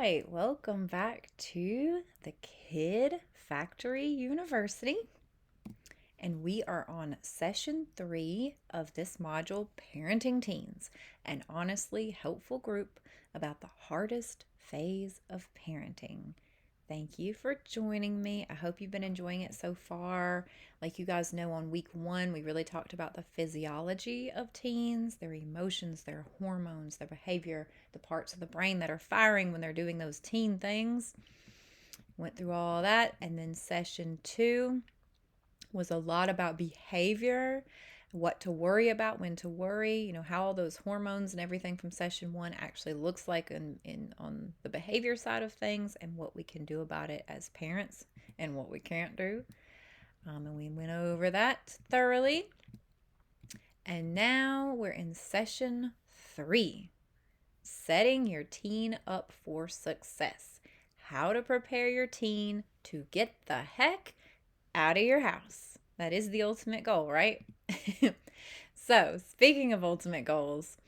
right, welcome back to the Kid Factory University. And we are on session 3 of this module, Parenting Teens, an honestly helpful group about the hardest phase of parenting. Thank you for joining me. I hope you've been enjoying it so far. Like you guys know, on week 1, we really talked about the physiology of teens, their emotions, their hormones, their behavior, the parts of the brain that are firing when they're doing those teen things. Went through all that. And then session 2 was a lot about behavior, what to worry about, when to worry, how all those hormones and everything from session 1 actually looks like in on the behavior side of things, and what we can do about it as parents and what we can't do. And we went over that thoroughly. And now we're in session 3, setting your teen up for success. How to prepare your teen to get the heck out of your house. That is the ultimate goal, right? So, speaking of ultimate goals,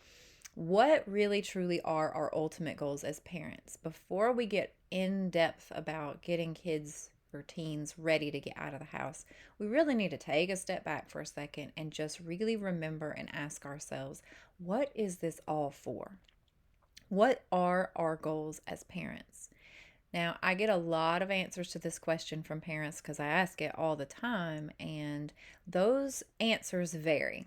what really truly are our ultimate goals as parents? Before we get in depth about getting kids or teens ready to get out of the house, we really need to take a step back for a second and just really remember and ask ourselves, what is this all for? What are our goals as parents? Now, I get a lot of answers to this question from parents because I ask it all the time, and those answers vary.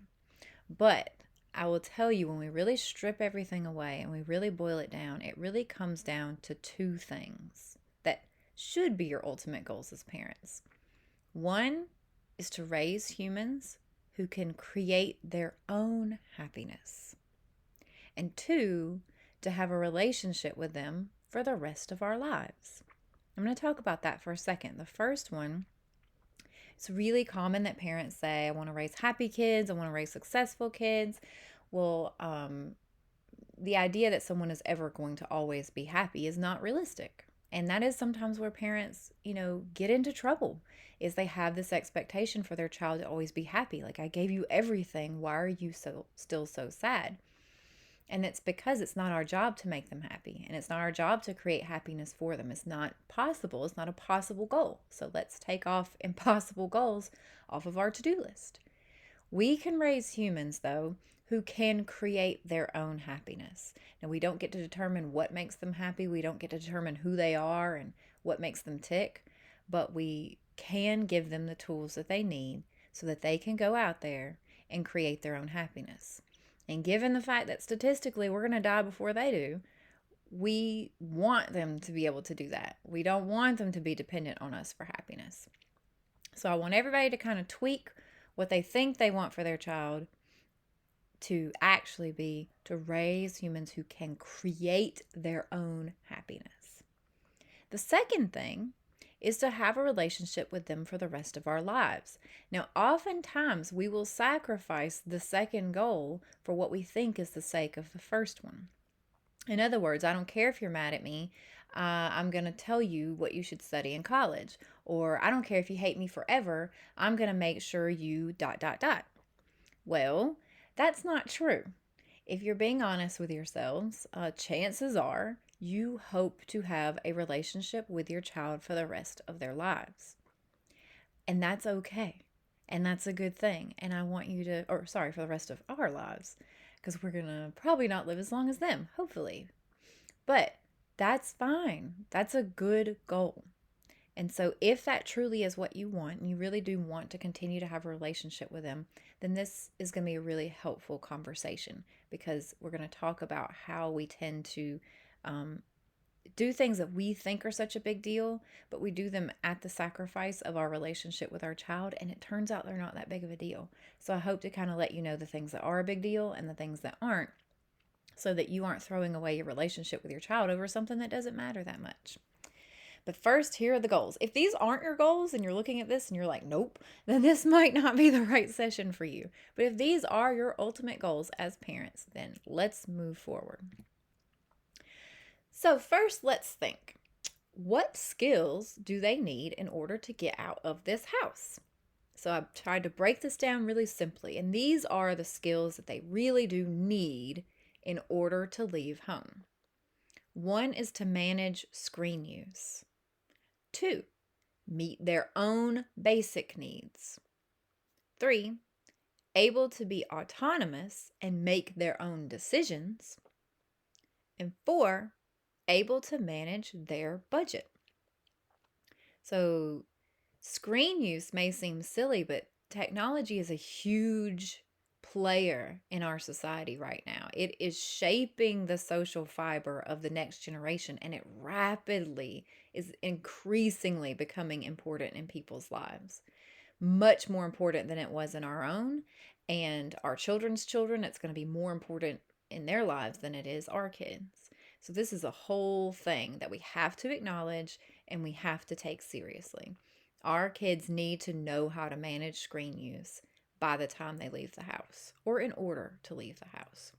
But I will tell you, when we really strip everything away and we really boil it down, it really comes down to 2 things that should be your ultimate goals as parents. One is to raise humans who can create their own happiness, and 2, to have a relationship with them for the rest of our lives. I'm going to talk about that for a second. The first one, it's really common that parents say, I want to raise happy kids, I want to raise successful kids. Well, the idea that someone is ever going to always be happy is not realistic. And that is sometimes where parents, get into trouble, is they have this expectation for their child to always be happy. Like, I gave you everything. Why are you still so sad? And it's because it's not our job to make them happy. And it's not our job to create happiness for them. It's not possible. It's not a possible goal. So let's take off impossible goals off of our to-do list. We can raise humans, though, who can create their own happiness. Now, we don't get to determine what makes them happy. We don't get to determine who they are and what makes them tick. But we can give them the tools that they need so that they can go out there and create their own happiness. And given the fact that statistically we're going to die before they do, we want them to be able to do that. We don't want them to be dependent on us for happiness. So I want everybody to kind of tweak what they think they want for their child to actually be to raise humans who can create their own happiness. The second thing is to have a relationship with them for the rest of our lives. Now, oftentimes we will sacrifice the second goal for what we think is the sake of the first one. In other words, I don't care if you're mad at me. I'm going to tell you what you should study in college. Or I don't care if you hate me forever. I'm going to make sure you ... Well, that's not true. If you're being honest with yourselves, chances are you hope to have a relationship with your child for the rest of their lives. And that's okay. And that's a good thing. And I want you to, for the rest of our lives, because we're going to probably not live as long as them, hopefully. But that's fine. That's a good goal. And so if that truly is what you want, and you really do want to continue to have a relationship with them, then this is going to be a really helpful conversation, because we're going to talk about how we tend to do things that we think are such a big deal, but we do them at the sacrifice of our relationship with our child, and it turns out they're not that big of a deal. So I hope to kind of let you know the things that are a big deal and the things that aren't, so that you aren't throwing away your relationship with your child over something that doesn't matter that much. But first, here are the goals. If these aren't your goals and you're looking at this and you're like, nope, then this might not be the right session for you. But if these are your ultimate goals as parents, then let's move forward. So first, let's think. What skills do they need in order to get out of this house? So I've tried to break this down really simply. And these are the skills that they really do need in order to leave home. One is to manage screen use. 2, meet their own basic needs. 3, able to be autonomous and make their own decisions. And 4, able to manage their budget. So screen use may seem silly, but technology is a huge player in our society right now. It is shaping the social fiber of the next generation, and it rapidly is increasingly becoming important in people's lives. Much more important than it was in our own and our children's children. It's going to be more important in their lives than it is our kids. So this is a whole thing that we have to acknowledge and we have to take seriously. Our kids need to know how to manage screen use by the time they leave the house or in order to leave the house.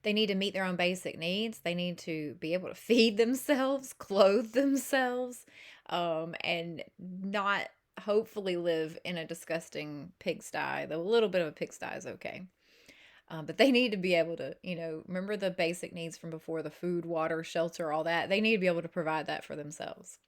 They need to meet their own basic needs. They need to be able to feed themselves, clothe themselves, and not hopefully live in a disgusting pigsty. Though a little bit of a pigsty is okay. But they need to be able to, remember the basic needs from before, the food, water, shelter, all that. They need to be able to provide that for themselves.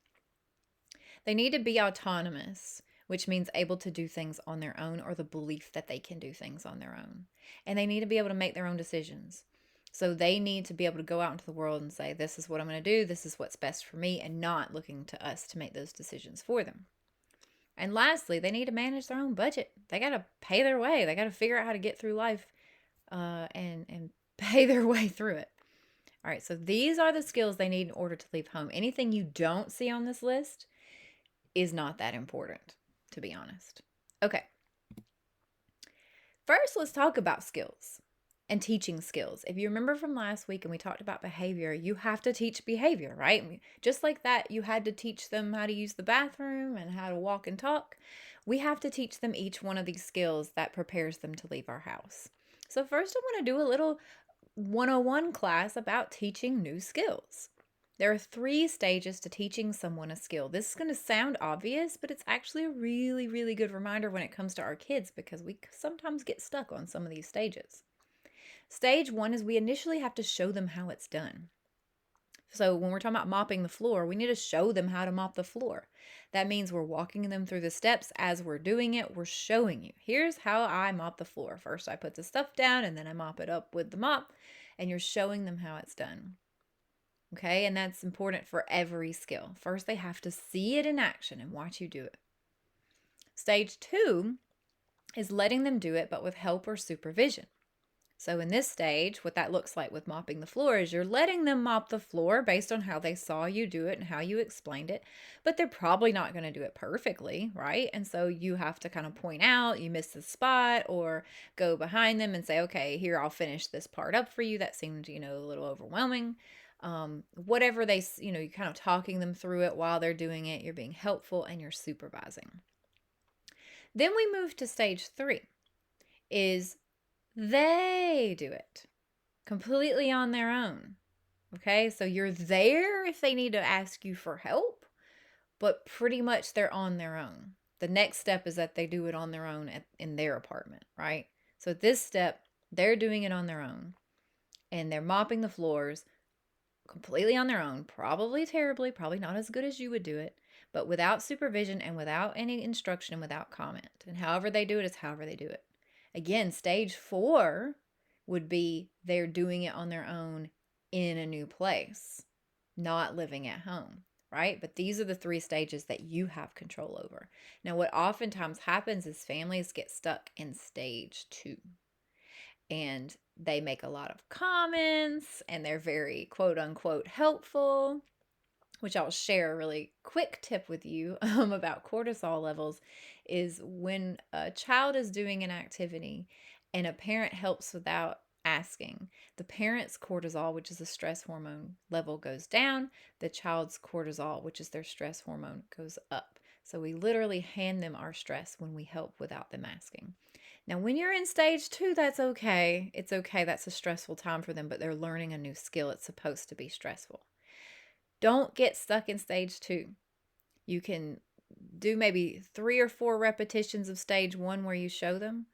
They need to be autonomous, which means able to do things on their own, or the belief that they can do things on their own. And they need to be able to make their own decisions. So they need to be able to go out into the world and say, this is what I'm going to do, this is what's best for me, and not looking to us to make those decisions for them. And lastly, they need to manage their own budget. They got to pay their way. They got to figure out how to get through life and pay their way through it. All right, so these are the skills they need in order to leave home. Anything you don't see on this list is not that important, to be honest. Okay. First, let's talk about skills and teaching skills. If you remember from last week and we talked about behavior, you have to teach behavior, right? Just like that, you had to teach them how to use the bathroom and how to walk and talk. We have to teach them each one of these skills that prepares them to leave our house. So first, I want to do a little 101 class about teaching new skills. There are 3 stages to teaching someone a skill. This is going to sound obvious, but it's actually a really, really good reminder when it comes to our kids because we sometimes get stuck on some of these stages. Stage 1 is we initially have to show them how it's done. So when we're talking about mopping the floor, we need to show them how to mop the floor. That means we're walking them through the steps as we're doing it. We're showing you, here's how I mop the floor. First, I put the stuff down and then I mop it up with the mop, and you're showing them how it's done. Okay, and that's important for every skill. First, they have to see it in action and watch you do it. Stage 2 is letting them do it, but with help or supervision. So in this stage, what that looks like with mopping the floor is you're letting them mop the floor based on how they saw you do it and how you explained it, but they're probably not going to do it perfectly, right? And so you have to kind of point out you missed the spot or go behind them and say, okay, here, I'll finish this part up for you. That seemed, a little overwhelming. Whatever they, you're kind of talking them through it while they're doing it. You're being helpful and you're supervising. Then we move to stage 3 is they do it completely on their own. Okay, so you're there if they need to ask you for help, but pretty much they're on their own. The next step is that they do it on their own in their apartment, right? So at this step, they're doing it on their own and they're mopping the floors completely on their own, probably terribly, probably not as good as you would do it, but without supervision and without any instruction and without comment. And however they do it is however they do it. Again, stage 4 would be they're doing it on their own in a new place, not living at home, right? But these are the 3 stages that you have control over. Now, what oftentimes happens is families get stuck in stage 2 and they make a lot of comments and they're very quote unquote helpful, which I'll share a really quick tip with you about cortisol levels, is when a child is doing an activity and a parent helps without asking, the parent's cortisol, which is the stress hormone level, goes down. The child's cortisol, which is their stress hormone, goes up. So we literally hand them our stress when we help without them asking. Now, when you're in stage 2, that's okay. It's okay. That's a stressful time for them, but they're learning a new skill. It's supposed to be stressful. Don't get stuck in stage 2. You can do maybe 3 or 4 repetitions of stage 1 where you show them.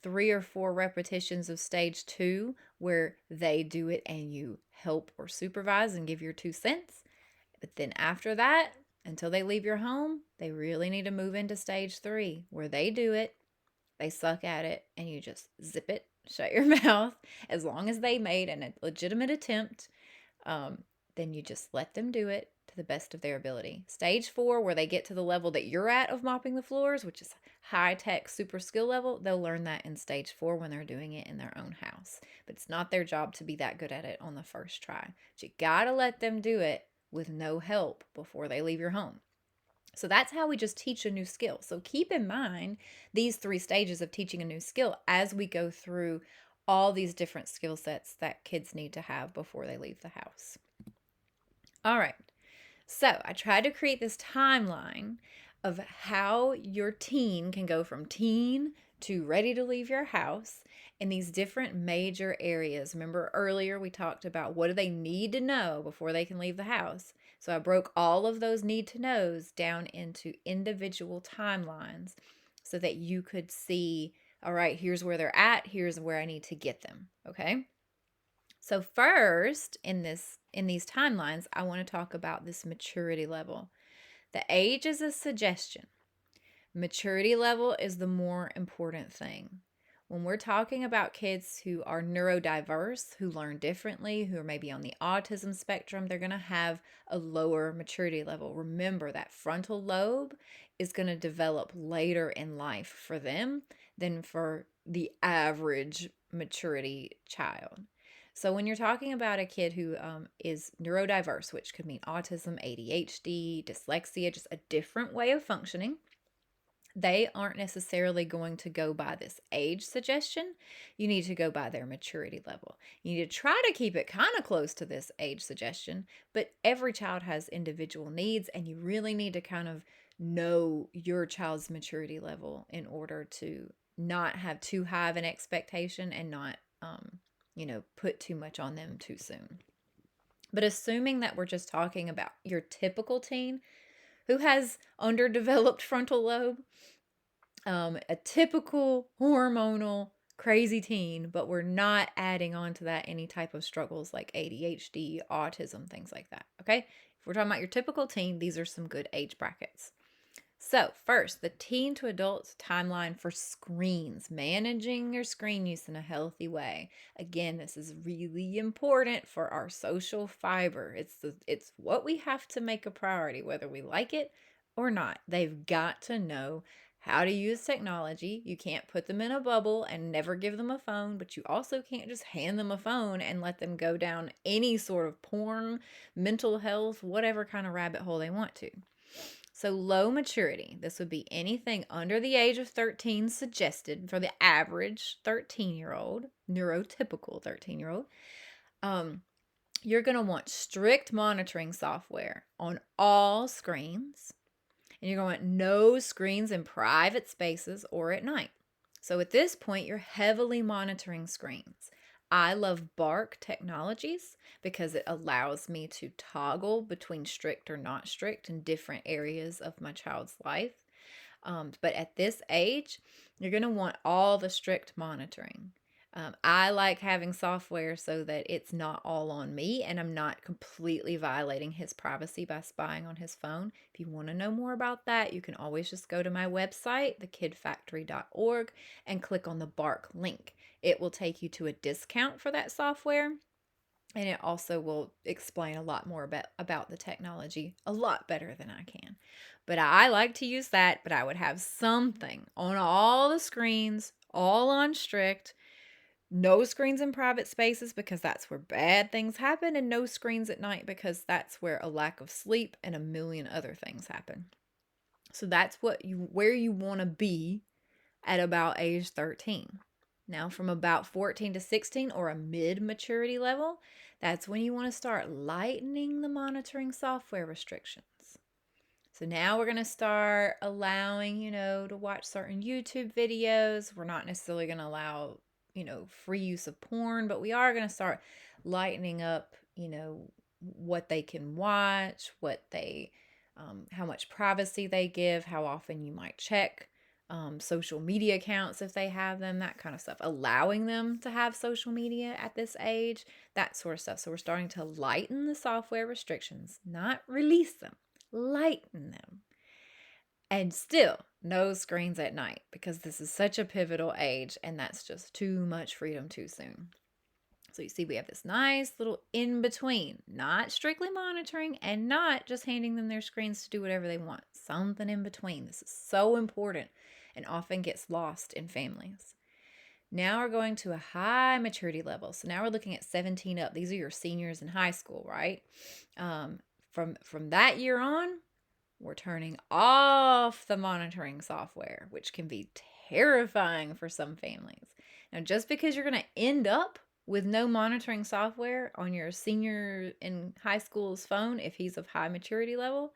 3 or 4 repetitions of stage 2 where they do it and you help or supervise and give your 2 cents. But then after that, until they leave your home, they really need to move into stage 3 where they do it, they suck at it, and you just zip it, shut your mouth. As long as they made a legitimate attempt, then you just let them do it to the best of their ability. Stage 4, where they get to the level that you're at of mopping the floors, which is high-tech super skill level, they'll learn that in stage 4 when they're doing it in their own house. But it's not their job to be that good at it on the first try. But you gotta let them do it with no help before they leave your home. So that's how we just teach a new skill. So keep in mind these 3 stages of teaching a new skill as we go through all these different skill sets that kids need to have before they leave the house. All right. So I tried to create this timeline of how your teen can go from teen to ready to leave your house in these different major areas. Remember earlier we talked about what do they need to know before they can leave the house. So I broke all of those need to knows down into individual timelines so that you could see, all right, here's where they're at, here's where I need to get them, okay? So first in these timelines, I want to talk about this maturity level. The age is a suggestion. Maturity level is the more important thing. When we're talking about kids who are neurodiverse, who learn differently, who are maybe on the autism spectrum, they're going to have a lower maturity level. Remember that frontal lobe is going to develop later in life for them than for the average maturity child. So when you're talking about a kid who is neurodiverse, which could mean autism, ADHD, dyslexia, just a different way of functioning, they aren't necessarily going to go by this age suggestion. You need to go by their maturity level. You need to try to keep it kind of close to this age suggestion, but every child has individual needs, and you really need to kind of know your child's maturity level in order to not have too high of an expectation and not, put too much on them too soon. But assuming that we're just talking about your typical teen who has underdeveloped frontal lobe, a typical hormonal crazy teen, but we're not adding on to that any type of struggles like ADHD, autism, things like that. Okay? If we're talking about your typical teen, these are some good age brackets. So, first, the teen to adult timeline for screens, managing your screen use in a healthy way. Again, this is really important for our social fiber. It's what we have to make a priority, whether we like it or not. They've got to know how to use technology. You can't put them in a bubble and never give them a phone, but you also can't just hand them a phone and let them go down any sort of porn, mental health, whatever kind of rabbit hole they want to. So low maturity, this would be anything under the age of 13 suggested for the average 13-year-old, neurotypical 13-year-old. You're going to want strict monitoring software on all screens, and you're going to want no screens in private spaces or at night. So at this point, you're heavily monitoring screens. I love Bark Technologies because it allows me to toggle between strict or not strict in different areas of my child's life. But at this age, you're going to want all the strict monitoring. I like having software so that it's not all on me and I'm not completely violating his privacy by spying on his phone. If you want to know more about that, you can always just go to my website, thekidfactory.org, and click on the Bark link. It will take you to a discount for that software, and it also will explain a lot more about the technology a lot better than I can. But I like to use that, but I would have something on all the screens, all on strict. No screens in private spaces because that's where bad things happen, and no screens at night because that's where a lack of sleep and a million other things happen. So that's where you want to be at about age 13. Now from about 14 to 16 or a mid-maturity level, that's when you want to start lightening the monitoring software restrictions. So now we're going to start allowing, to watch certain YouTube videos. We're not necessarily going to allow free use of porn, but we are going to start lightening up, what they can watch, how much privacy they give, how often you might check social media accounts if they have them, that kind of stuff. Allowing them to have social media at this age, that sort of stuff. So we're starting to lighten the software restrictions, not release them, lighten them. And still, no screens at night because this is such a pivotal age and that's just too much freedom too soon. So you see, we have this nice little in between, not strictly monitoring and not just handing them their screens to do whatever they want. Something in between. This is so important and often gets lost in families. Now we're going to a high maturity level. So now we're looking at 17 up. These are your seniors in high school, right? From that year on, we're turning off the monitoring software, which can be terrifying for some families. Now, just because you're going to end up with no monitoring software on your senior in high school's phone, if he's of high maturity level,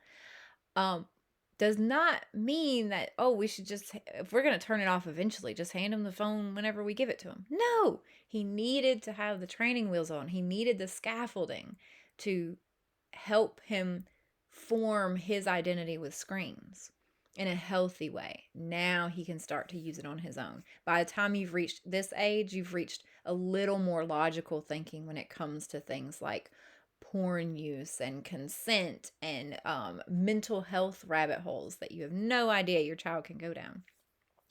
does not mean that, oh, we should just, if we're going to turn it off eventually, just hand him the phone whenever we give it to him. No, he needed to have the training wheels on. He needed the scaffolding to help him form his identity with screens in a healthy way. Now he can start to use it on his own. By the time you've reached this age, you've reached a little more logical thinking when it comes to things like porn use and consent and mental health rabbit holes that you have no idea your child can go down.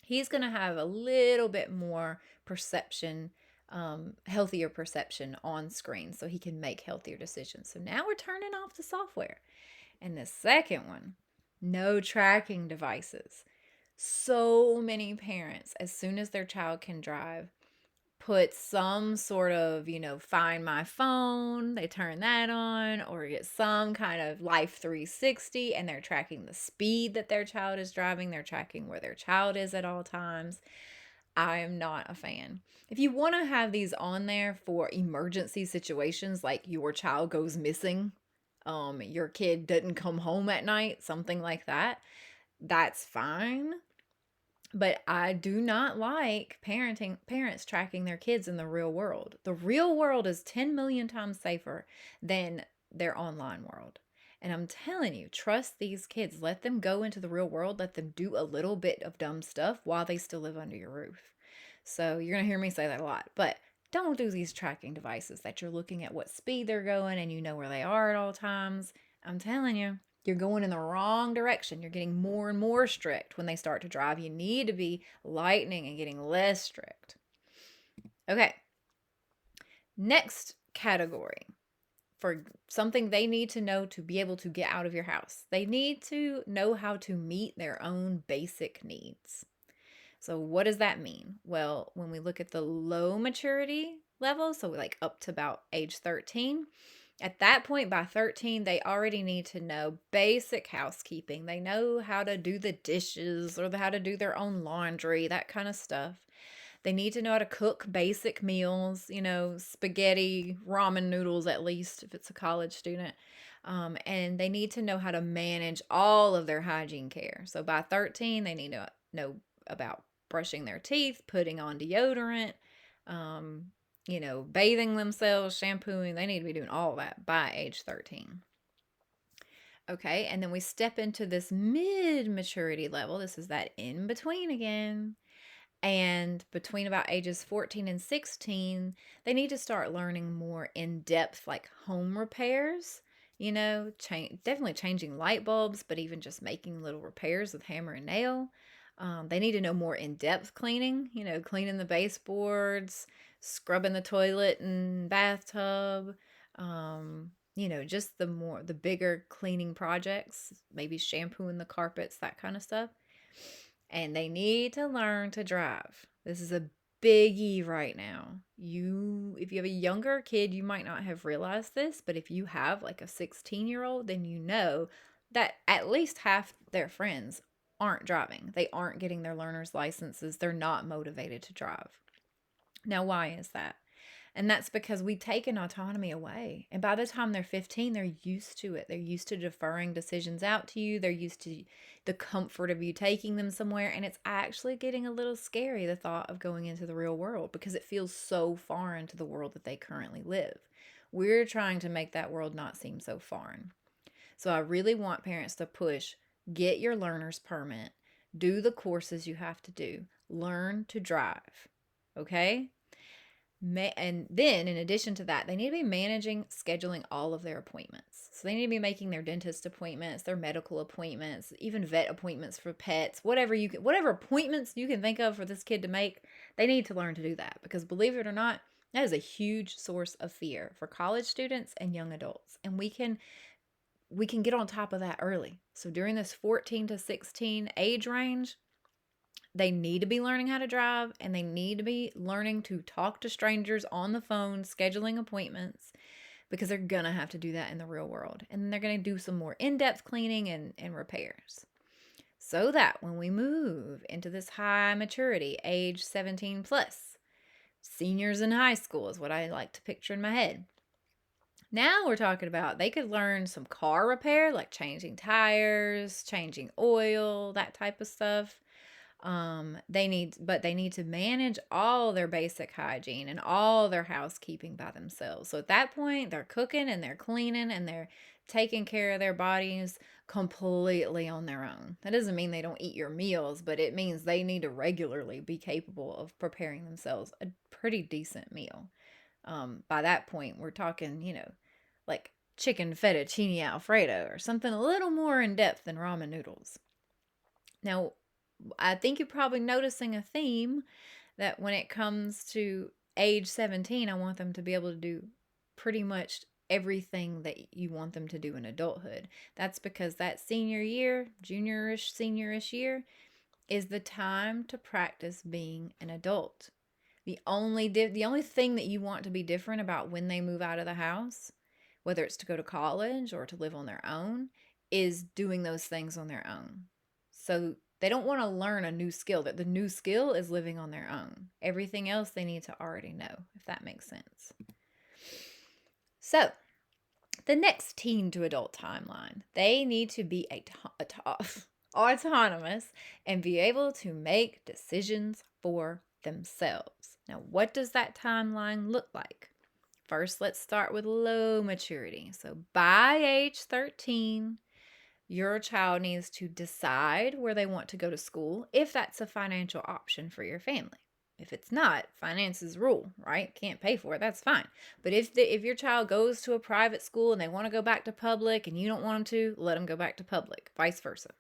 He's going to have a little bit more perception, healthier perception on screen so he can make healthier decisions. So now we're turning off the software. And the second one, no tracking devices. So many parents, as soon as their child can drive, put some sort of, find my phone, they turn that on, or get some kind of Life 360, and they're tracking the speed that their child is driving. They're tracking where their child is at all times. I am not a fan. If you want to have these on there for emergency situations, like your child goes missing, your kid didn't come home at night, something like that, that's fine. But I do not like parents tracking their kids in the real world. The real world is 10 million times safer than their online world. And I'm telling you, trust these kids. Let them go into the real world. Let them do a little bit of dumb stuff while they still live under your roof. So you're going to hear me say that a lot. But don't do these tracking devices that you're looking at what speed they're going and you know where they are at all times. I'm telling you, you're going in the wrong direction. You're getting more and more strict when they start to drive. You need to be lightening and getting less strict. Okay. Next category for something they need to know to be able to get out of your house. They need to know how to meet their own basic needs. So what does that mean? Well, when we look at the low maturity level, so like up to about age 13, at that point, by 13, they already need to know basic housekeeping. They know how to do the dishes or how to do their own laundry, that kind of stuff. They need to know how to cook basic meals, spaghetti, ramen noodles, at least if it's a college student. And they need to know how to manage all of their hygiene care. So by 13, they need to know about brushing their teeth, putting on deodorant, bathing themselves, shampooing. They need to be doing all that by age 13. Okay, and then we step into this mid-maturity level. This is that in between again. And between about ages 14 and 16, they need to start learning more in-depth, like home repairs, definitely changing light bulbs, but even just making little repairs with hammer and nail. They need to know more in-depth cleaning, cleaning the baseboards, scrubbing the toilet and bathtub, just the bigger cleaning projects, maybe shampooing the carpets, that kind of stuff. And they need to learn to drive. This is a biggie right now. If you have a younger kid, you might not have realized this, but if you have like a 16-year-old, then you know that at least half their friends aren't driving. They aren't getting their learner's licenses. They're not motivated to drive. Now, why is that? And that's because we've taken autonomy away. And by the time they're 15, they're used to it. They're used to deferring decisions out to you. They're used to the comfort of you taking them somewhere. And it's actually getting a little scary, the thought of going into the real world, because it feels so foreign to the world that they currently live. We're trying to make that world not seem so foreign. So I really want parents to push, get your learner's permit, Do the courses you have to do. Learn to drive. Okay? And then, in addition to that, they need to be managing, scheduling all of their appointments. So they need to be making their dentist appointments, their medical appointments, even vet appointments for pets, whatever appointments you can think of for this kid to make. They need to learn to do that, because believe it or not, that is a huge source of fear for college students and young adults. And we can get on top of that early. So during this 14 to 16 age range, they need to be learning how to drive, and they need to be learning to talk to strangers on the phone, scheduling appointments, because they're going to have to do that in the real world. And they're going to do some more in-depth cleaning and repairs. So that when we move into this high maturity, age 17 plus, seniors in high school is what I like to picture in my head. Now we're talking about they could learn some car repair, like changing tires, changing oil, that type of stuff. They need to manage all their basic hygiene and all their housekeeping by themselves. So at that point, they're cooking and they're cleaning and they're taking care of their bodies completely on their own. That doesn't mean they don't eat your meals, but it means they need to regularly be capable of preparing themselves a pretty decent meal. By that point, we're talking, like chicken fettuccine alfredo or something a little more in depth than ramen noodles. Now, I think you're probably noticing a theme that when it comes to age 17, I want them to be able to do pretty much everything that you want them to do in adulthood. That's because that senior year, juniorish, seniorish year, is the time to practice being an adult. The only thing that you want to be different about when they move out of the house, whether it's to go to college or to live on their own, is doing those things on their own. So they don't want to learn a new skill. That the new skill is living on their own. Everything else they need to already know, if that makes sense. So the next teen to adult timeline, they need to be autonomous and be able to make decisions for themselves. Now, what does that timeline look like? First, let's start with low maturity. So by age 13, your child needs to decide where they want to go to school, if that's a financial option for your family. If it's not, finances rule, right? Can't pay for it, that's fine. But if your child goes to a private school and they want to go back to public and you don't want them to, let them go back to public, vice versa.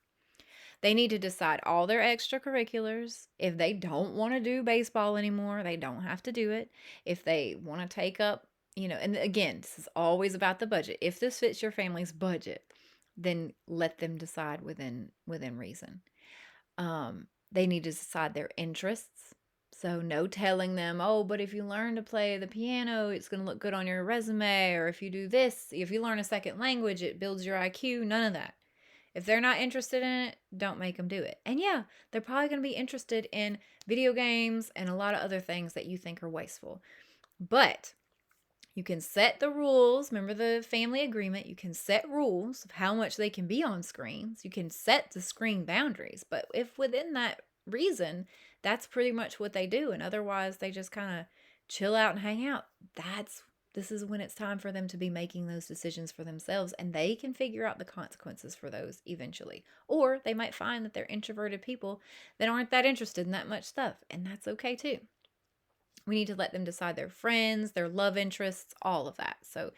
They need to decide all their extracurriculars. If they don't want to do baseball anymore, they don't have to do it. If they want to take up, and again, this is always about the budget. If this fits your family's budget, then let them decide within reason. They need to decide their interests. So no telling them, oh, but if you learn to play the piano, it's going to look good on your resume. Or if you do this, if you learn a second language, it builds your IQ. None of that. If they're not interested in it, don't make them do it. And yeah, they're probably going to be interested in video games and a lot of other things that you think are wasteful. But you can set the rules. Remember the family agreement. You can set rules of how much they can be on screens. You can set the screen boundaries. But if within that reason, that's pretty much what they do. And otherwise, they just kind of chill out and hang out. This is when it's time for them to be making those decisions for themselves. And they can figure out the consequences for those eventually. Or they might find that they're introverted people that aren't that interested in that much stuff. And that's okay too. We need to let them decide their friends, their love interests, all of that. So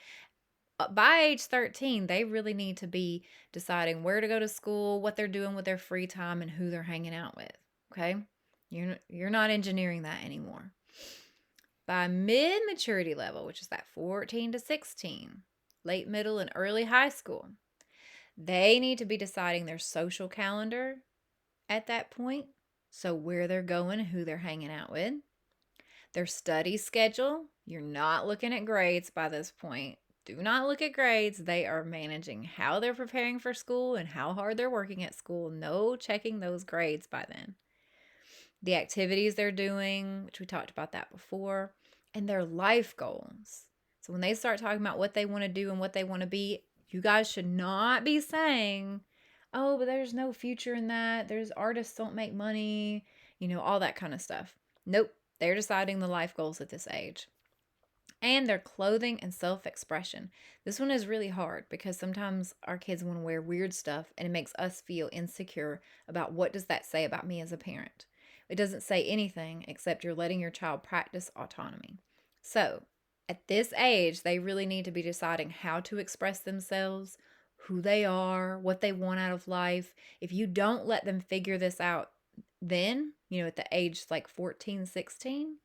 by age 13, they really need to be deciding where to go to school, what they're doing with their free time, and who they're hanging out with. Okay? You're not engineering that anymore. By mid-maturity level, which is that 14 to 16, late middle and early high school, they need to be deciding their social calendar at that point. So where they're going, who they're hanging out with. Their study schedule. You're not looking at grades by this point. Do not look at grades. They are managing how they're preparing for school and how hard they're working at school. No checking those grades by then. The activities they're doing, which we talked about that before, and their life goals. So when they start talking about what they want to do and what they want to be, you guys should not be saying, oh, but there's no future in that. There's artists don't make money, all that kind of stuff. Nope. They're deciding the life goals at this age. and their clothing and self-expression. This one is really hard because sometimes our kids want to wear weird stuff and it makes us feel insecure about what does that say about me as a parent. It doesn't say anything except you're letting your child practice autonomy. So, at this age, they really need to be deciding how to express themselves, who they are, what they want out of life. If you don't let them figure this out then, at the age like 14, 16,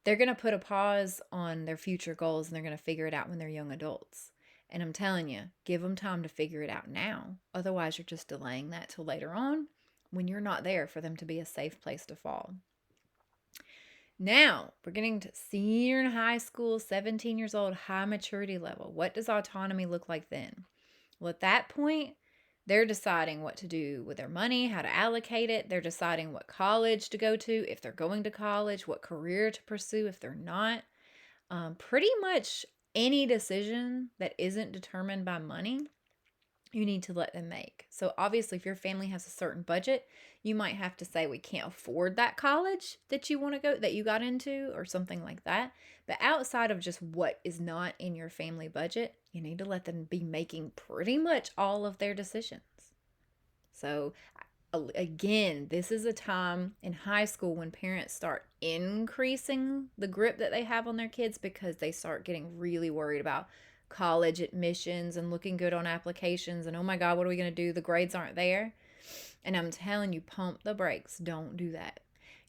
they're going to put a pause on their future goals and they're going to figure it out when they're young adults. And I'm telling you, give them time to figure it out now. Otherwise, you're just delaying that till later on when you're not there for them to be a safe place to fall. Now, we're getting to senior in high school, 17 years old, high maturity level. What does autonomy look like then? Well, at that point, they're deciding what to do with their money, how to allocate it. They're deciding what college to go to, if they're going to college, what career to pursue if they're not. Pretty much any decision that isn't determined by money, you need to let them make. So obviously, if your family has a certain budget, you might have to say, we can't afford that college that you want to go, that you got into, or something like that. But outside of just what is not in your family budget, you need to let them be making pretty much all of their decisions. So again, this is a time in high school when parents start increasing the grip that they have on their kids because they start getting really worried about college admissions and looking good on applications and, oh my God, what are we going to do? The grades aren't there. And I'm telling you, pump the brakes. Don't do that.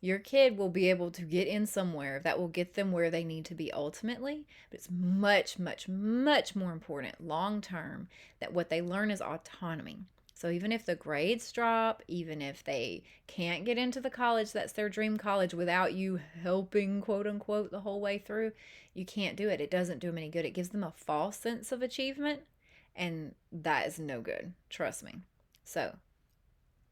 Your kid will be able to get in somewhere that will get them where they need to be ultimately, but it's much, much, much more important long term that what they learn is autonomy. So even if the grades drop, even if they can't get into the college that's their dream college without you helping, quote unquote, the whole way through, you can't do it. It doesn't do them any good. It gives them a false sense of achievement, and that is no good. Trust me. So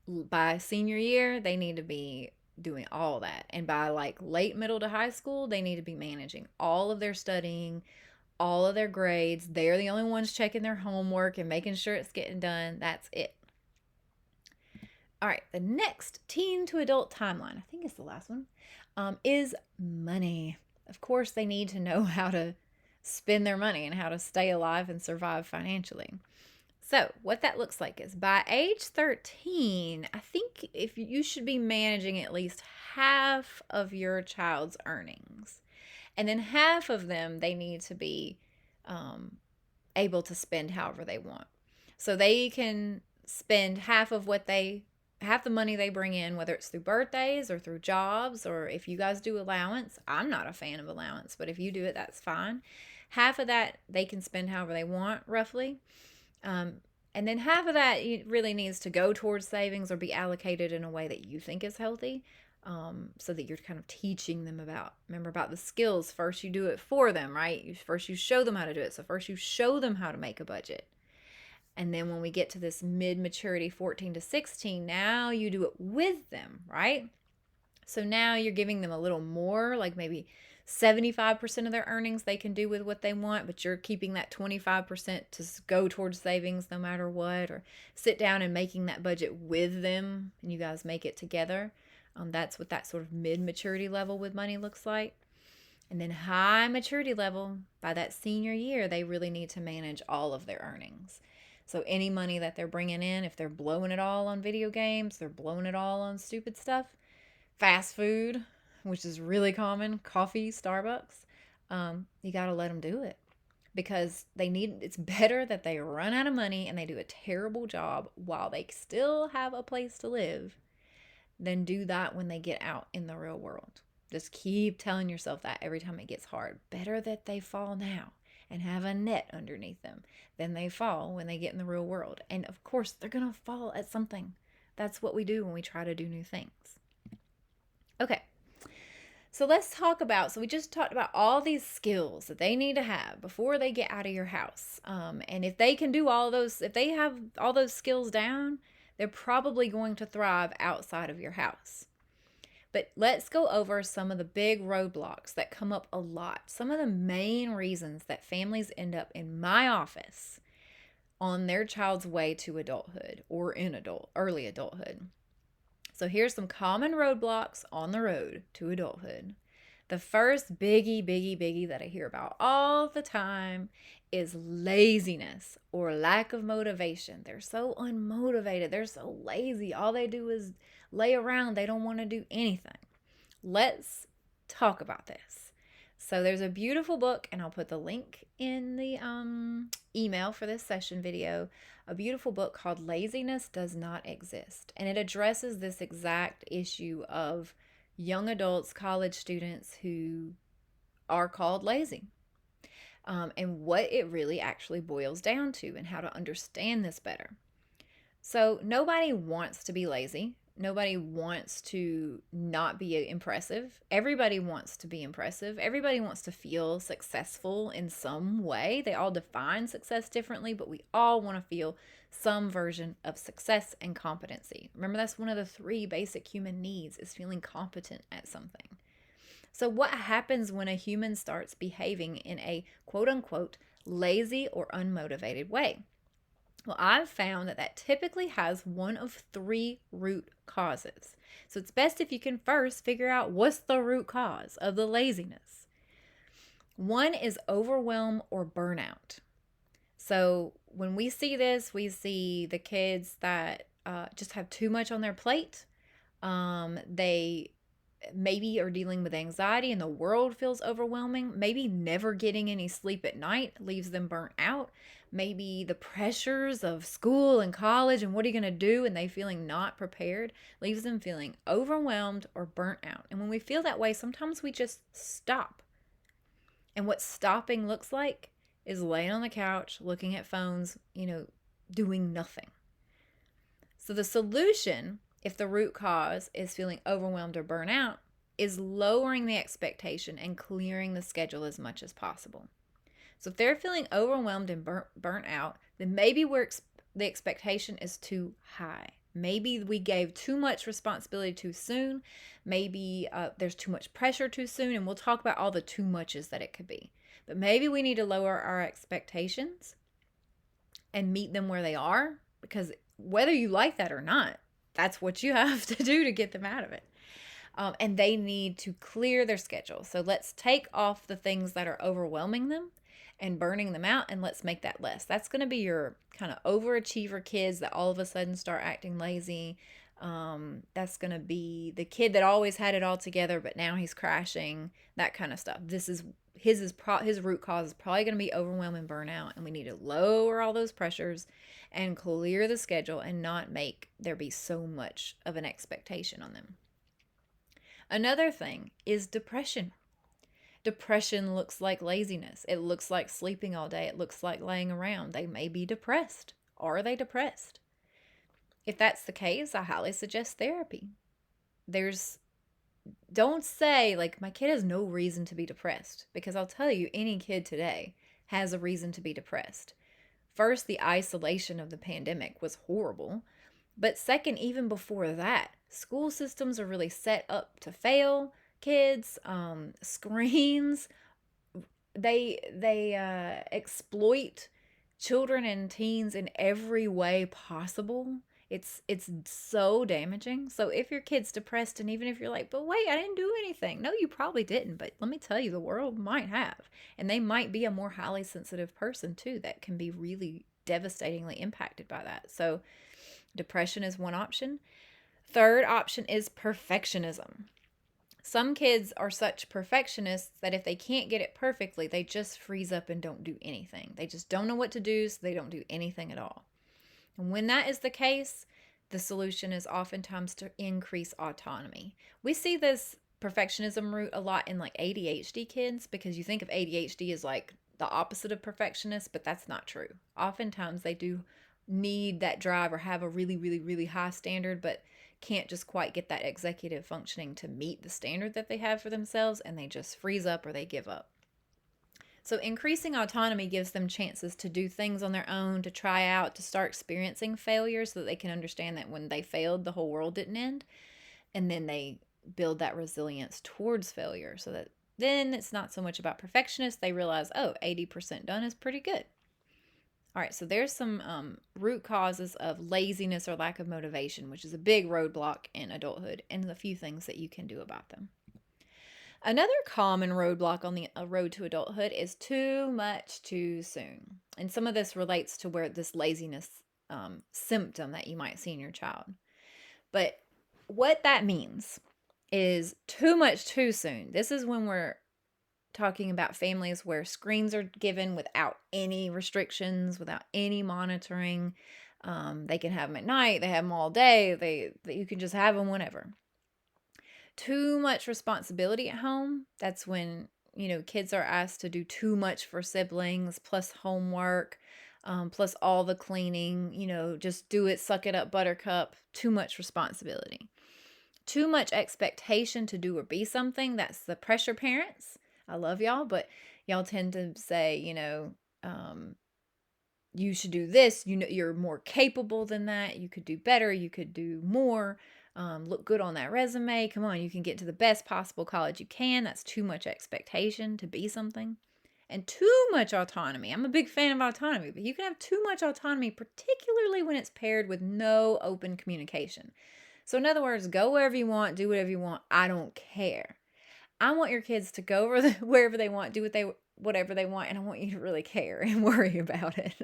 by senior year, they need to be doing all that. And by like late middle to high school, they need to be managing all of their studying, all of their grades. They're the only ones checking their homework and making sure it's getting done. That's it. All right, the next teen to adult timeline, I think it's the last one, is money. Of course, they need to know how to spend their money and how to stay alive and survive financially. So what that looks like is by age 13, I think if you should be managing at least half of your child's earnings. And then half of them, they need to be able to spend however they want. So they can spend half the money they bring in, whether it's through birthdays or through jobs, or if you guys do allowance. I'm not a fan of allowance, but if you do it, that's fine. Half of that they can spend however they want, roughly. And then half of that really needs to go towards savings or be allocated in a way that you think is healthy, so that you're kind of teaching them about the skills. First, you do it for them, right? First, you show them how to do it. So first, you show them how to make a budget. And then when we get to this mid-maturity, 14 to 16, now you do it with them, right? So now you're giving them a little more, like maybe 75% of their earnings they can do with what they want, but you're keeping that 25% to go towards savings no matter what, or sit down and making that budget with them and you guys make it together. That's what that sort of mid-maturity level with money looks like. And then high maturity level, by that senior year, they really need to manage all of their earnings. So any money that they're bringing in, if they're blowing it all on video games, they're blowing it all on stupid stuff, fast food, which is really common, coffee, Starbucks, you got to let them do it because it's better that they run out of money and they do a terrible job while they still have a place to live than do that when they get out in the real world. Just keep telling yourself that every time it gets hard. Better that they fall now and have a net underneath them than they fall when they get in the real world. And of course, they're going to fall at something. That's what we do when we try to do new things. Okay, so let's talk about, we just talked about all these skills that they need to have before they get out of your house. And if they can do all those, if they have all those skills down, they're probably going to thrive outside of your house. But let's go over some of the big roadblocks that come up a lot. Some of the main reasons that families end up in my office on their child's way to adulthood or in early adulthood. So here's some common roadblocks on the road to adulthood. The first biggie that I hear about all the time is laziness or lack of motivation. They're so unmotivated. They're so lazy. All they do is lay around. They don't want to do anything. Let's talk about this. So there's a beautiful book, and I'll put the link in the email for this session video, a beautiful book called Laziness Does Not Exist. And it addresses this exact issue of young adults, college students who are called lazy, and what it really actually boils down to and how to understand this better. So nobody wants to be lazy. Nobody wants to not be impressive. Everybody wants to be impressive. Everybody wants to feel successful in some way. They all define success differently, but we all want to feel some version of success and competency. Remember, that's one of the 3 basic human needs, is feeling competent at something. So what happens when a human starts behaving in a quote unquote lazy or unmotivated way? Well, I've found that typically has one of 3 root causes. So it's best if you can first figure out what's the root cause of the laziness. One is overwhelm or burnout. So when we see this, we see the kids that just have too much on their plate. They maybe are dealing with anxiety and the world feels overwhelming. Maybe never getting any sleep at night leaves them burnt out. Maybe the pressures of school and college and what are you going to do, and they feeling not prepared, leaves them feeling overwhelmed or burnt out. And when we feel that way, sometimes we just stop. And what stopping looks like is laying on the couch, looking at phones, doing nothing. So the solution, if the root cause is feeling overwhelmed or burnt out, is lowering the expectation and clearing the schedule as much as possible. So if they're feeling overwhelmed and burnt out, then maybe the expectation is too high. Maybe we gave too much responsibility too soon. Maybe there's too much pressure too soon, and we'll talk about all the too muches that it could be. But maybe we need to lower our expectations and meet them where they are, because whether you like that or not, that's what you have to do to get them out of it. And they need to clear their schedule. So let's take off the things that are overwhelming them and burning them out, and let's make that less. That's going to be your kind of overachiever kids that all of a sudden start acting lazy. That's going to be the kid that always had it all together, but now he's crashing, that kind of stuff. His root cause is probably going to be overwhelm and burnout, and we need to lower all those pressures and clear the schedule and not make there be so much of an expectation on them. Another thing is depression. Depression looks like laziness. It looks like sleeping all day. It looks like laying around. They may be depressed. Are they depressed? If that's the case, I highly suggest therapy. Don't say, like, my kid has no reason to be depressed, because I'll tell you, any kid today has a reason to be depressed. First, the isolation of the pandemic was horrible. But second, even before that, school systems are really set up to fail kids. Screens, they exploit children and teens in every way possible. It's so damaging. So if your kid's depressed, and even if you're like, but wait, I didn't do anything. No, you probably didn't. But let me tell you, the world might have. And they might be a more highly sensitive person too that can be really devastatingly impacted by that. So depression is one option. Third option is perfectionism. Some kids are such perfectionists that if they can't get it perfectly, they just freeze up and don't do anything. They just don't know what to do, so they don't do anything at all. And when that is the case, the solution is oftentimes to increase autonomy. We see this perfectionism root a lot in like ADHD kids, because you think of ADHD as like the opposite of perfectionist, but that's not true. Oftentimes they do need that drive or have a really, really, really high standard, but can't just quite get that executive functioning to meet the standard that they have for themselves, and they just freeze up or they give up. So increasing autonomy gives them chances to do things on their own, to try out, to start experiencing failure, so that they can understand that when they failed, the whole world didn't end. And then they build that resilience towards failure, so that then it's not so much about perfectionists. They realize, 80% done is pretty good. All right, so there's some root causes of laziness or lack of motivation, which is a big roadblock in adulthood, and a few things that you can do about them. Another common roadblock on the road to adulthood is too much too soon. And some of this relates to where this laziness symptom that you might see in your child. But what that means is too much too soon. This is when we're talking about families where screens are given without any restrictions, without any monitoring. They can have them at night, they have them all day, you can just have them whenever. Too much responsibility at home. That's when, kids are asked to do too much for siblings, plus homework, plus all the cleaning, just do it, suck it up, buttercup. Too much responsibility. Too much expectation to do or be something. That's the pressure parents. I love y'all, but y'all tend to say, you should do this. You're more capable than that. You could do better. You could do more. Look good on that resume. Come on, you can get to the best possible college you can. That's too much expectation to be something. And too much autonomy. I'm a big fan of autonomy, but you can have too much autonomy, particularly when it's paired with no open communication. So in other words, go wherever you want, do whatever you want. I don't care. I want your kids to go wherever they want, do whatever they want, and I want you to really care and worry about it.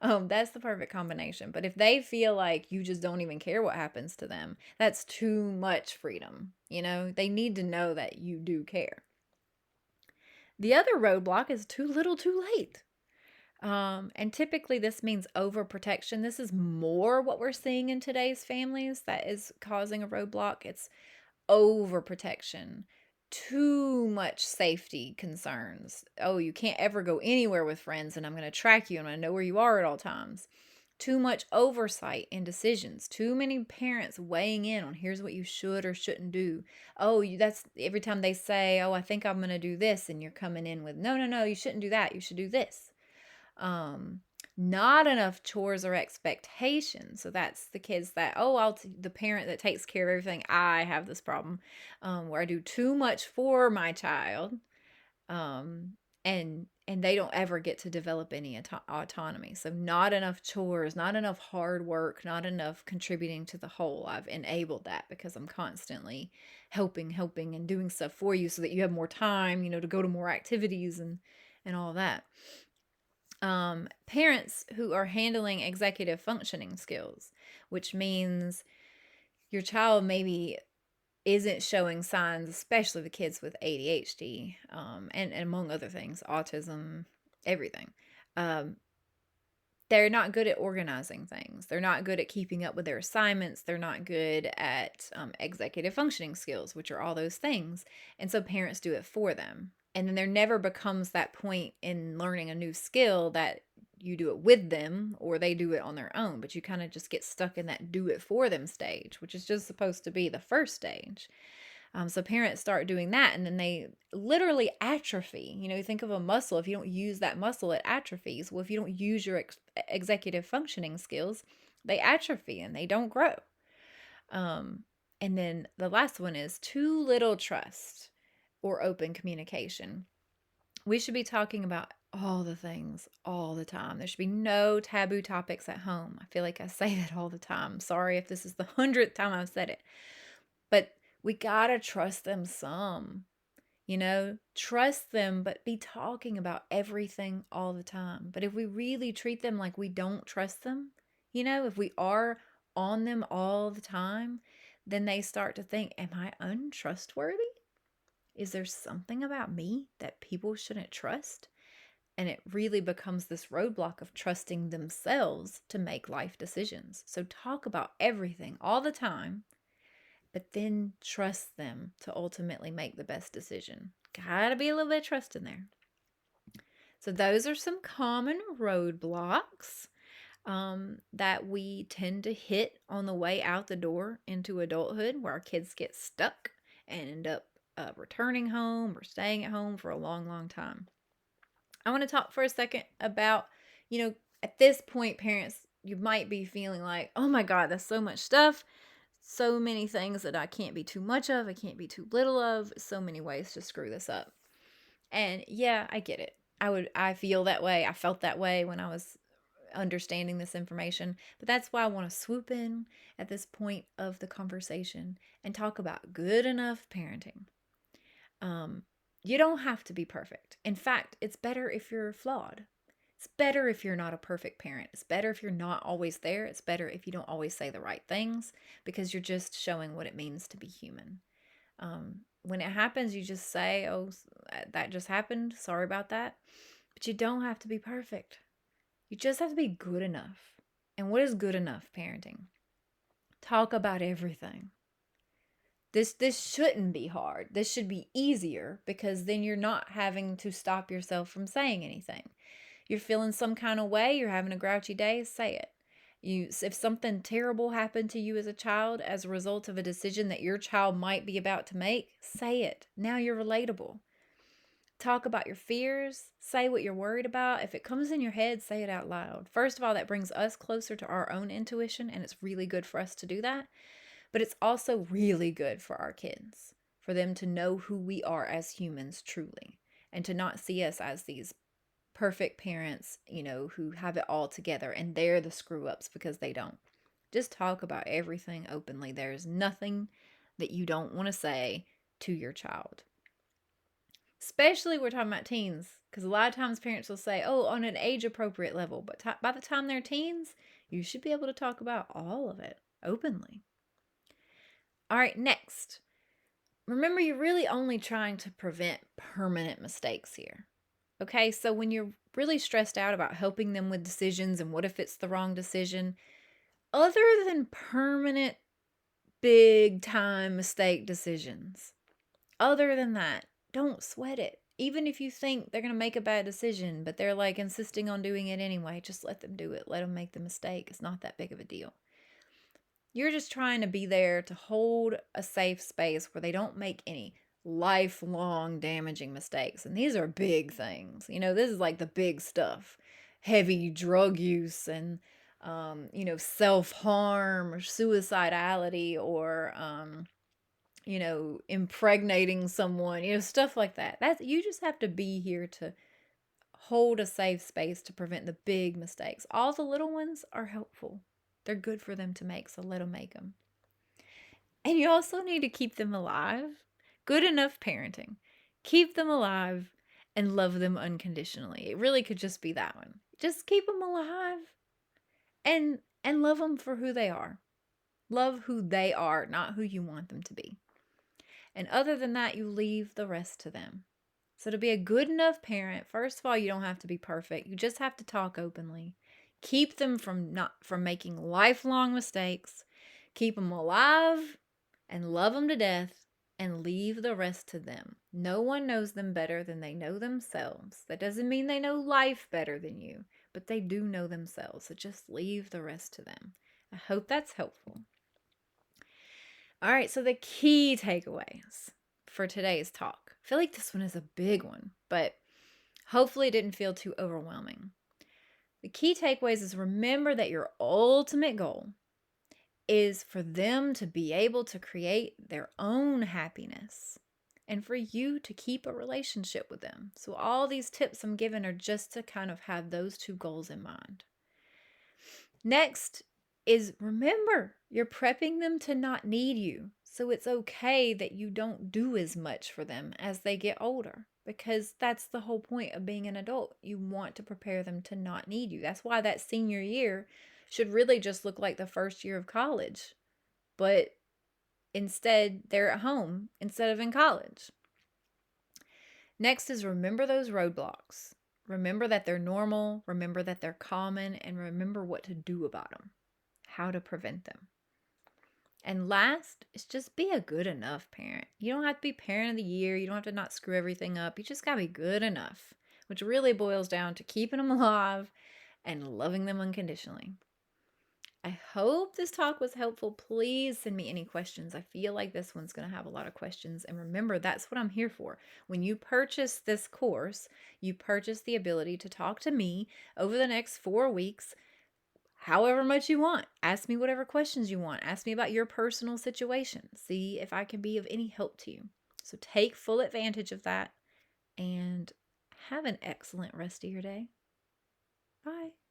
That's the perfect combination. But if they feel like you just don't even care what happens to them, that's too much freedom. They need to know that you do care. The other roadblock is too little, too late. And typically this means overprotection. This is more what we're seeing in today's families that is causing a roadblock. It's overprotection, too much safety concerns. Oh, you can't ever go anywhere with friends, and I'm going to track you and I know where you are at all times. Too much oversight in decisions. Too many parents weighing in on here's what you should or shouldn't do. Oh, that's every time they say, oh, I think I'm going to do this, and you're coming in with, no, you shouldn't do that. You should do this. Not enough chores or expectations. So that's the kids that, the parent that takes care of everything. I have this problem where I do too much for my child, and they don't ever get to develop any autonomy. So not enough chores, not enough hard work, not enough contributing to the whole. I've enabled that because I'm constantly helping and doing stuff for you so that you have more time, to go to more activities and all that. Parents who are handling executive functioning skills, which means your child maybe isn't showing signs, especially the kids with ADHD, and among other things, autism, everything. They're not good at organizing things. They're not good at keeping up with their assignments. They're not good at executive functioning skills, which are all those things. And so parents do it for them. And then there never becomes that point in learning a new skill that you do it with them or they do it on their own. But you kind of just get stuck in that do it for them stage, which is just supposed to be the first stage. So parents start doing that and then they literally atrophy. You think of a muscle. If you don't use that muscle, it atrophies. Well, if you don't use your executive functioning skills, they atrophy and they don't grow. And then the last one is too little trust or open communication. We should be talking about all the things all the time. There should be no taboo topics at home. I feel like I say that all the time. Sorry if this is the 100th time I've said it. But we gotta trust them some. Trust them, but be talking about everything all the time. But if we really treat them like we don't trust them, if we are on them all the time, then they start to think, am I untrustworthy? Is there something about me that people shouldn't trust? And it really becomes this roadblock of trusting themselves to make life decisions. So talk about everything all the time, but then trust them to ultimately make the best decision. Gotta be a little bit of trust in there. So those are some common roadblocks that we tend to hit on the way out the door into adulthood, where our kids get stuck and end up returning home or staying at home for a long, long time. I want to talk for a second about, at this point, parents, you might be feeling like, oh my God, that's so much stuff. So many things that I can't be too much of. I can't be too little of. So many ways to screw this up. And yeah, I get it. I feel that way. I felt that way when I was understanding this information. But that's why I want to swoop in at this point of the conversation and talk about good enough parenting. Um, you don't have to be perfect. In fact, it's better if you're flawed. It's better if you're not a perfect parent. It's better if you're not always there. It's better if you don't always say the right things because you're just showing what it means to be human. When it happens, you just say, oh, that just happened. Sorry about that. But you don't have to be perfect. You just have to be good enough. And what is good enough parenting? Talk about everything. This shouldn't be hard. This should be easier because then you're not having to stop yourself from saying anything. You're feeling some kind of way, you're having a grouchy day, say it. If something terrible happened to you as a child as a result of a decision that your child might be about to make, say it. Now you're relatable. Talk about your fears, say what you're worried about. If it comes in your head, say it out loud. First of all, that brings us closer to our own intuition, and it's really good for us to do that. But it's also really good for our kids, for them to know who we are as humans truly, and to not see us as these perfect parents, who have it all together and they're the screw ups because they don't. Just talk about everything openly. There's nothing that you don't want to say to your child. Especially we're talking about teens, because a lot of times parents will say, oh, on an age appropriate level. But by the time they're teens, you should be able to talk about all of it openly. All right, next. Remember, you're really only trying to prevent permanent mistakes here. Okay, so when you're really stressed out about helping them with decisions and what if it's the wrong decision, other than permanent big time mistake decisions, other than that, don't sweat it. Even if you think they're going to make a bad decision, but they're like insisting on doing it anyway, just let them do it. Let them make the mistake. It's not that big of a deal. You're just trying to be there to hold a safe space where they don't make any lifelong damaging mistakes. And these are big things. This is like the big stuff. Heavy drug use and self-harm or suicidality or impregnating someone, stuff like that. You just have to be here to hold a safe space to prevent the big mistakes. All the little ones are helpful. They're good for them to make, so let them make them. And you also need to keep them alive. Good enough parenting. Keep them alive and love them unconditionally. It really could just be that one. Just keep them alive and love them for who they are. Love who they are, not who you want them to be. And other than that, you leave the rest to them. So to be a good enough parent, first of all, you don't have to be perfect. You just have to talk openly. Keep them from making lifelong mistakes. Keep them alive and love them to death and leave the rest to them. No one knows them better than they know themselves. That doesn't mean they know life better than you, but they do know themselves. So just leave the rest to them. I hope that's helpful. All right, so the key takeaways for today's talk. I feel like this one is a big one, but hopefully it didn't feel too overwhelming. The key takeaways is remember that your ultimate goal is for them to be able to create their own happiness and for you to keep a relationship with them. So all these tips I'm giving are just to kind of have those two goals in mind. Next is remember, you're prepping them to not need you. So it's okay that you don't do as much for them as they get older, because that's the whole point of being an adult. You want to prepare them to not need you. That's why that senior year should really just look like the first year of college. But instead, they're at home instead of in college. Next is remember those roadblocks. Remember that they're normal, remember that they're common, and remember what to do about them, how to prevent them. And last is just be a good enough parent. You don't have to be parent of the year. You don't have to not screw everything up. You just got to be good enough, which really boils down to keeping them alive and loving them unconditionally. I hope this talk was helpful. Please send me any questions. I feel like this one's going to have a lot of questions. And remember, that's what I'm here for. When you purchase this course, you purchase the ability to talk to me over the next 4 weeks, however much you want. Ask me whatever questions you want. Ask me about your personal situation. See if I can be of any help to you. So take full advantage of that and have an excellent rest of your day. Bye.